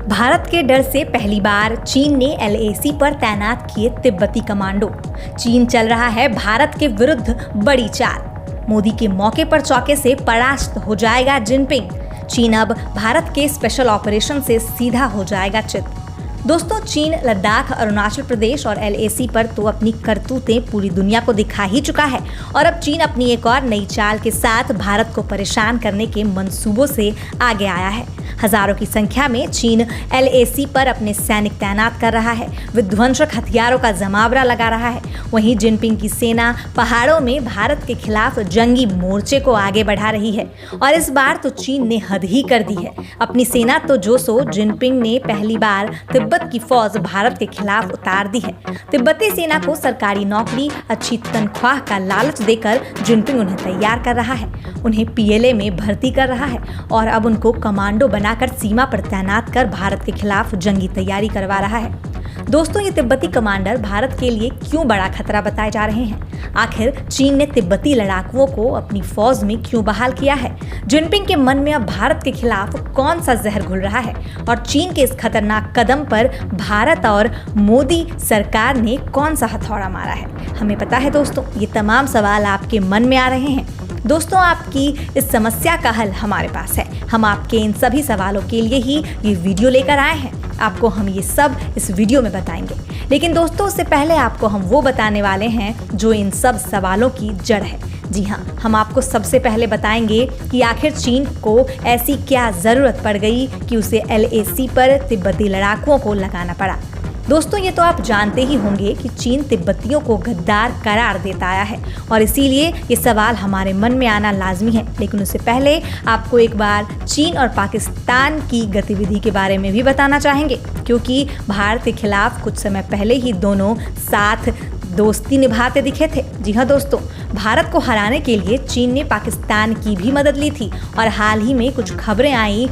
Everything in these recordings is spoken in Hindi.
भारत के डर से पहली बार चीन ने LAC पर तैनात किए तिब्बती कमांडो। चीन चल रहा है भारत के विरुद्ध बड़ी चाल। मोदी के मौके पर चौके से परास्त हो जाएगा जिनपिंग। चीन अब भारत के स्पेशल ऑपरेशन से सीधा हो जाएगा चित। दोस्तों, चीन लद्दाख, अरुणाचल प्रदेश और LAC पर तो अपनी करतूतें पूरी दुनिया को दिखा ही चुका है और अब चीन अपनी एक और नई चाल के साथ भारत को परेशान करने के मंसूबों से आगे आया है। हजारों की संख्या में चीन LAC पर अपने सैनिक तैनात कर रहा है, विध्वंसक हथियारों का जमावड़ा लगा रहा है। वहीं जिनपिंग की सेना पहाड़ों में भारत के खिलाफ जंगी मोर्चे को आगे बढ़ा रही है और इस बार तो चीन ने हद ही कर दी है। अपनी सेना तो जो सो जिनपिंग ने पहली बार तिब्बत की फौज भारत के खिलाफ उतार दी है। तिब्बती सेना को सरकारी नौकरी, अच्छी तनख्वाह का लालच देकर जिनपिंग उन्हें तैयार कर रहा है, उन्हें PLA में भर्ती कर रहा है और अब उनको कमांडो बनाकर सीमा पर तैनात कर भारत के खिलाफ जंगी तैयारी करवा रहा है। दोस्तों, ये तिब्बती कमांडर भारत के लिए क्यों बड़ा खतरा बताए जा रहे हैं? आखिर चीन ने तिब्बती लड़ाकुओं को अपनी फौज में क्यों बहाल किया है? जिनपिंग के मन में अब भारत के खिलाफ कौन सा जहर घुल रहा है? और चीन के इस खतरनाक कदम पर भारत और मोदी सरकार ने कौन सा हथौड़ा मारा है? हमें पता है दोस्तों, ये तमाम सवाल आपके मन में आ रहे हैं। दोस्तों, आपकी इस समस्या का हल हमारे पास है। हम आपके इन सभी सवालों के लिए ही ये वीडियो लेकर आए हैं। आपको हम ये सब इस वीडियो में बताएंगे। लेकिन दोस्तों, उससे पहले आपको हम वो बताने वाले हैं जो इन सब सवालों की जड़ है। जी हाँ, हम आपको सबसे पहले बताएंगे कि आखिर चीन को ऐसी क्या ज़रूरत पड़ गई कि उसे LAC पर तिब्बती लड़ाकुओं को लगाना पड़ा। दोस्तों, ये तो आप जानते ही होंगे कि चीन तिब्बतियों को गद्दार करार देता आया है और इसीलिए ये सवाल हमारे मन में आना लाजमी है। लेकिन उससे पहले आपको एक बार चीन और पाकिस्तान की गतिविधि के बारे में भी बताना चाहेंगे, क्योंकि भारत के खिलाफ कुछ समय पहले ही दोनों साथ दोस्ती निभाते दिखे थे। जी हाँ दोस्तों, भारत को हराने के लिए चीन ने पाकिस्तान की भी मदद ली थी और हाल ही में कुछ खबरें आई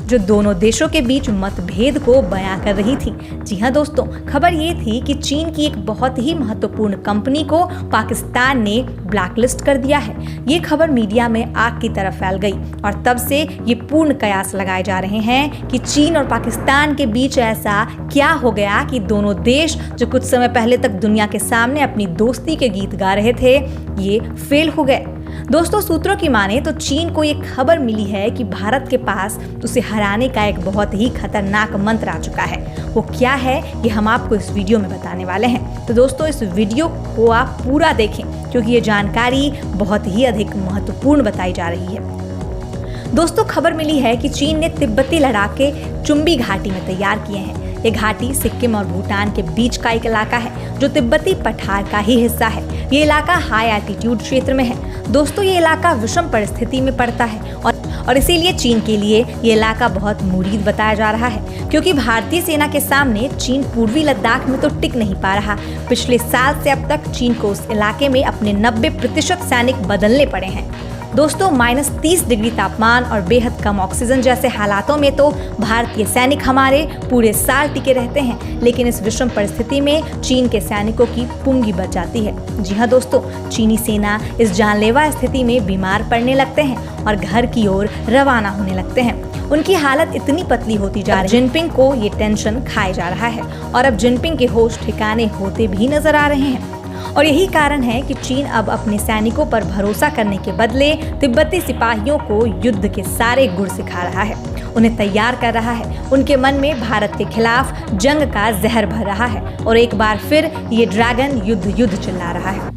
जो दोनों देशों के बीच मतभेद को बयां कर रही थी। जी हाँ दोस्तों, खबर ये थी कि चीन की एक बहुत ही महत्वपूर्ण कंपनी को पाकिस्तान ने ब्लैकलिस्ट कर दिया है। ये खबर मीडिया में आग की तरह फैल गई और तब से ये पूर्ण कयास लगाए जा रहे हैं कि चीन और पाकिस्तान के बीच ऐसा क्या हो गया कि दोनों देश जो कुछ समय पहले तक दुनिया के सामने अपनी दोस्ती के गीत गा रहे थे, ये फेल हो गए। दोस्तों, सूत्रों की माने तो चीन को ये खबर मिली है कि भारत के पास उसे हराने का एक बहुत ही खतरनाक मंत्र आ चुका है। वो क्या है, ये हम आपको इस वीडियो में बताने वाले हैं। तो दोस्तों, इस वीडियो को आप पूरा देखें क्योंकि ये जानकारी बहुत ही अधिक महत्वपूर्ण बताई जा रही है। दोस्तों, खबर मिली है कि चीन ने तिब्बती लड़ाके चुम्बी घाटी में तैयार किए हैं। ये घाटी सिक्किम और भूटान के बीच का एक इलाका है जो तिब्बती पठार का ही हिस्सा है। ये इलाका हाई एल्टीट्यूड क्षेत्र में है। दोस्तों, ये इलाका विषम परिस्थिति में पड़ता है और इसीलिए चीन के लिए ये इलाका बहुत मुरीद बताया जा रहा है, क्योंकि भारतीय सेना के सामने चीन पूर्वी लद्दाख में तो टिक नहीं पा रहा। पिछले साल से अब तक चीन को उस इलाके में अपने 90% सैनिक बदलने पड़े हैं। दोस्तों, -30 डिग्री तापमान और बेहद कम ऑक्सीजन जैसे हालातों में तो भारतीय सैनिक हमारे पूरे साल टिके रहते हैं, लेकिन इस विषम परिस्थिति में चीन के सैनिकों की पुंगी बच जाती है। जी हाँ दोस्तों, चीनी सेना इस जानलेवा स्थिति में बीमार पड़ने लगते हैं और घर की ओर रवाना होने लगते हैं। उनकी हालत इतनी पतली होती जा रही है, जिनपिंग को ये टेंशन खाए जा रहा है और अब जिनपिंग के होश ठिकाने होते भी नजर आ रहे हैं। और यही कारण है कि चीन अब अपने सैनिकों पर भरोसा करने के बदले तिब्बती सिपाहियों को युद्ध के सारे गुर सिखा रहा है, उन्हें तैयार कर रहा है। उनके मन में भारत के खिलाफ जंग का जहर भर रहा है और एक बार फिर ये ड्रैगन युद्ध चिल्ला रहा है।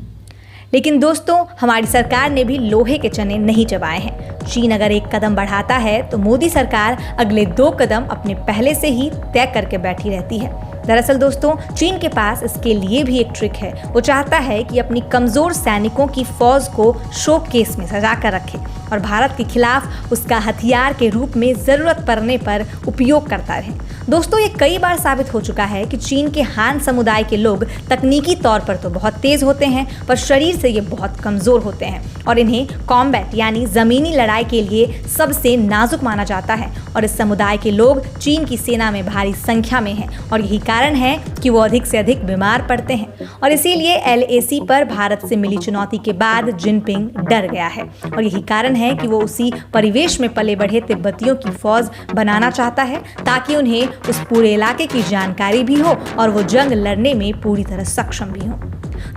लेकिन दोस्तों, हमारी सरकार ने भी लोहे के चने नहीं चबाए हैं। चीन अगर एक कदम बढ़ाता है तो मोदी सरकार अगले 2 कदम अपने पहले से ही तय करके बैठी रहती है। दरअसल दोस्तों, चीन के पास इसके लिए भी एक ट्रिक है। वो चाहता है कि अपनी कमजोर सैनिकों की फौज को शोकेस में सजा कर रखे और भारत के खिलाफ उसका हथियार के रूप में जरूरत पड़ने पर उपयोग करता रहे। दोस्तों, ये कई बार साबित हो चुका है कि चीन के हान समुदाय के लोग तकनीकी तौर पर तो बहुत तेज होते हैं, पर शरीर से ये बहुत कमजोर होते हैं और इन्हें कॉम्बैट यानी जमीनी लड़ाई के लिए सबसे नाजुक माना जाता है। और इस समुदाय के लोग चीन की सेना में भारी संख्या में हैं और यही कारण है कि वो अधिक से अधिक बीमार पड़ते हैं और इसीलिए LAC पर भारत से मिली चुनौती के बाद जिनपिंग डर गया है और यही कारण हैं कि वो उसी परिवेश में पले बढ़े तिब्बतियों की फौज बनाना चाहता है ताकि उन्हें उस पूरे इलाके की जानकारी भी हो और वो जंग लड़ने में पूरी तरह सक्षम भी हो।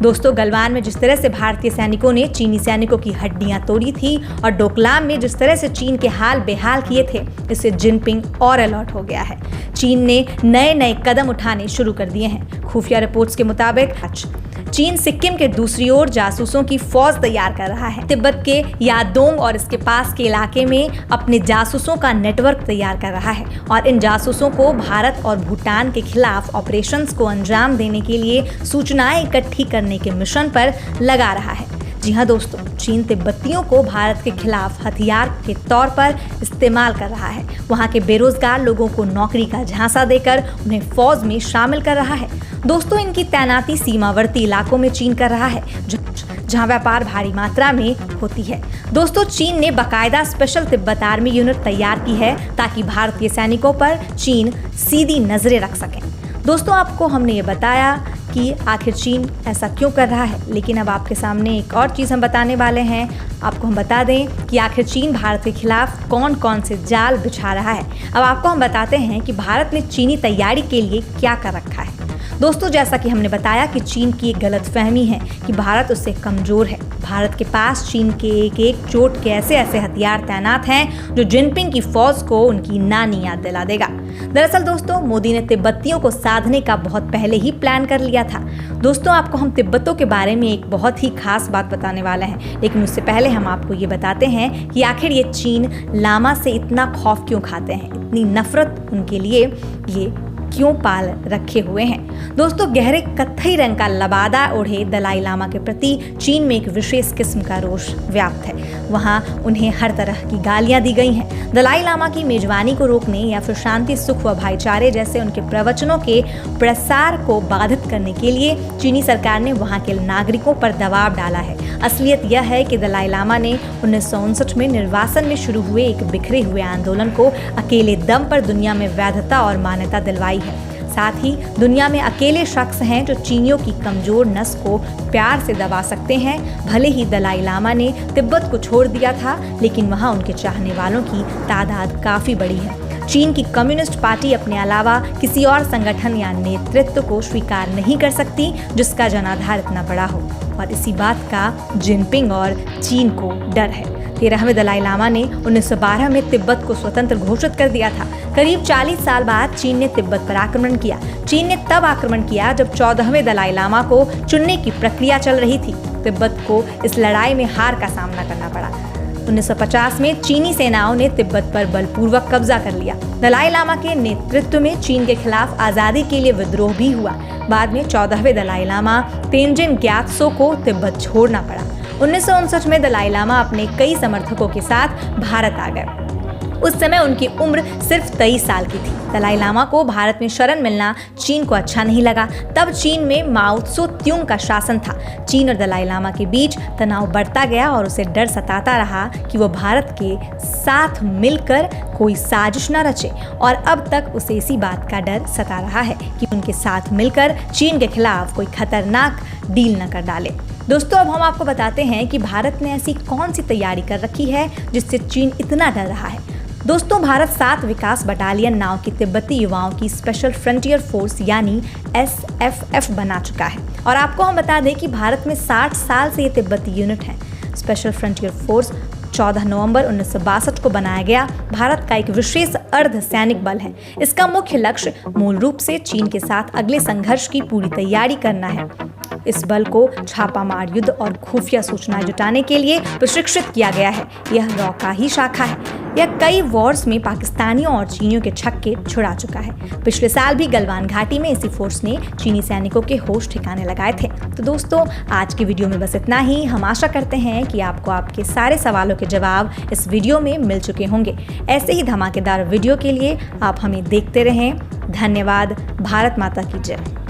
दोस्तों, गलवान में जिस तरह से भारतीय सैनिकों ने चीनी सैनिकों की हड्डियां तोड़ी थी और डोकलाम में जिस तरह से चीन के हाल बेहाल किए थे, इससे जिनपिंग और अलर्ट हो गया है। चीन ने नए नए कदम उठाने शुरू कर दिए हैं। खुफिया रिपोर्ट्स के मुताबिक चीन सिक्किम के दूसरी ओर जासूसों की फौज तैयार कर रहा है। तिब्बत के यादोंग और इसके पास के इलाके में अपने जासूसों का नेटवर्क तैयार कर रहा है और इन जासूसों को भारत और भूटान के खिलाफ ऑपरेशंस को अंजाम देने के लिए सूचनाएं इकट्ठी करने के मिशन पर लगा रहा है। जी हाँ दोस्तों, चीन तिब्बतियों को भारत के खिलाफ हथियार के तौर पर इस्तेमाल कर रहा है। वहाँ के बेरोजगार लोगों को नौकरी का झांसा देकर उन्हें फौज में शामिल कर रहा है। दोस्तों, इनकी तैनाती सीमावर्ती इलाकों में चीन कर रहा है जहां व्यापार भारी मात्रा में होती है। दोस्तों, चीन ने बाकायदा स्पेशल तिब्बत आर्मी यूनिट तैयार की है ताकि भारतीय सैनिकों पर चीन सीधी नजरें रख सके। दोस्तों, आपको हमने ये बताया कि आखिर चीन ऐसा क्यों कर रहा है, लेकिन अब आपके सामने एक और चीज़ हम बताने वाले हैं। आपको हम बता दें कि आखिर चीन भारत के खिलाफ कौन कौन से जाल बिछा रहा है। अब आपको हम बताते हैं कि भारत ने चीनी तैयारी के लिए क्या कर रखा है। दोस्तों, जैसा कि हमने बताया कि चीन की एक गलतफहमी है कि भारत उससे कमज़ोर है। भारत के पास चीन के एक एक चोट के ऐसे ऐसे हथियार तैनात हैं जो जिनपिंग की फौज को उनकी नानी याद दिला देगा। दरअसल दोस्तों, मोदी ने तिब्बतियों को साधने का बहुत पहले ही प्लान कर लिया था। दोस्तों, आपको हम तिब्बतों के बारे में एक बहुत ही खास बात बताने वाले हैं, लेकिन उससे पहले हम आपको ये बताते हैं कि आखिर ये चीन लामा से इतना खौफ क्यों खाते हैं, इतनी नफरत उनके लिए ये क्यों पाल रखे हुए हैं। दोस्तों, गहरे कत्थई रंग का लबादा ओढ़े दलाई लामा के प्रति चीन में एक विशेष किस्म का रोष व्याप्त है। वहाँ उन्हें हर तरह की गालियां दी गई हैं। दलाई लामा की मेजबानी को रोकने या फिर शांति, सुख व भाईचारे जैसे उनके प्रवचनों के प्रसार को बाधित करने के लिए चीनी सरकार ने वहाँ के नागरिकों पर दबाव डाला है। असलियत यह है कि दलाई लामा ने 1959 में निर्वासन में शुरू हुए एक बिखरे हुए आंदोलन को अकेले दम पर दुनिया में वैधता और मान्यता दिलवाई है। साथ ही दुनिया में अकेले शख्स हैं जो चीनियों की कमजोर नस को प्यार से दबा सकते हैं। भले ही दलाई लामा ने तिब्बत को छोड़ दिया था, लेकिन वहाँ उनके चाहने वालों की तादाद काफी बड़ी है। चीन की कम्युनिस्ट पार्टी अपने अलावा किसी और संगठन या नेतृत्व को स्वीकार नहीं कर सकती जिसका जनाधार इतना बड़ा हो, और इसी बात का जिनपिंग और चीन को डर है। 13वें दलाई लामा ने 1912 में तिब्बत को स्वतंत्र घोषित कर दिया था। करीब 40 साल बाद चीन ने तिब्बत पर आक्रमण किया। चीन ने तब आक्रमण किया जब 14वें दलाई लामा को चुनने की प्रक्रिया चल रही थी। तिब्बत को इस लड़ाई में हार का सामना करना पड़ा। 1950 में चीनी सेनाओं ने तिब्बत पर बलपूर्वक कब्जा कर लिया। दलाई लामा के नेतृत्व में चीन के खिलाफ आजादी के लिए विद्रोह भी हुआ। बाद में 14वें दलाई लामा तेंजिन ग्यात्सो को तिब्बत छोड़ना पड़ा। 1959 में दलाई लामा अपने कई समर्थकों के साथ भारत आ गए। उस समय उनकी उम्र सिर्फ 23 साल की थी। दलाई लामा को भारत में शरण मिलना चीन को अच्छा नहीं लगा। तब चीन में माओ त्सो त्युंग का शासन था। चीन और दलाई लामा के बीच तनाव बढ़ता गया और उसे डर सताता रहा कि वो भारत के साथ मिलकर कोई साजिश न रचे, और अब तक उसे इसी बात का डर सता रहा है कि उनके साथ मिलकर चीन के खिलाफ कोई खतरनाक डील न कर डाले। दोस्तों, अब हम आपको बताते हैं कि भारत ने ऐसी कौन सी तैयारी कर रखी है जिससे चीन इतना डर रहा है। दोस्तों, भारत 7 विकास बटालियन नाव की तिब्बती युवाओं की स्पेशल फ्रंटियर फोर्स यानी SFF बना चुका है। और आपको हम बता दें कि भारत में 60 साल से ये तिब्बती यूनिट है। स्पेशल फ्रंटियर फोर्स 14 नवंबर 1962 को बनाया गया भारत का एक विशेष अर्ध सैनिक बल है। इसका मुख्य लक्ष्य मूल रूप से चीन के साथ अगले संघर्ष की पूरी तैयारी करना है। इस बल को छापामार युद्ध और खुफिया सूचनाएं जुटाने के लिए प्रशिक्षित किया गया है। यह रॉ का ही शाखा है। यह कई वॉर्स में पाकिस्तानियों और चीनियों के छक्के छुड़ा चुका है। पिछले साल भी गलवान घाटी में इसी फोर्स ने चीनी सैनिकों के होश ठिकाने लगाए थे। तो दोस्तों, आज की वीडियो में बस इतना ही। हम आशा करते हैं कि आपको आपके सारे सवालों के जवाब इस वीडियो में मिल चुके होंगे। ऐसे ही धमाकेदार वीडियो के लिए आप हमें देखते रहें। धन्यवाद। भारत माता की जय।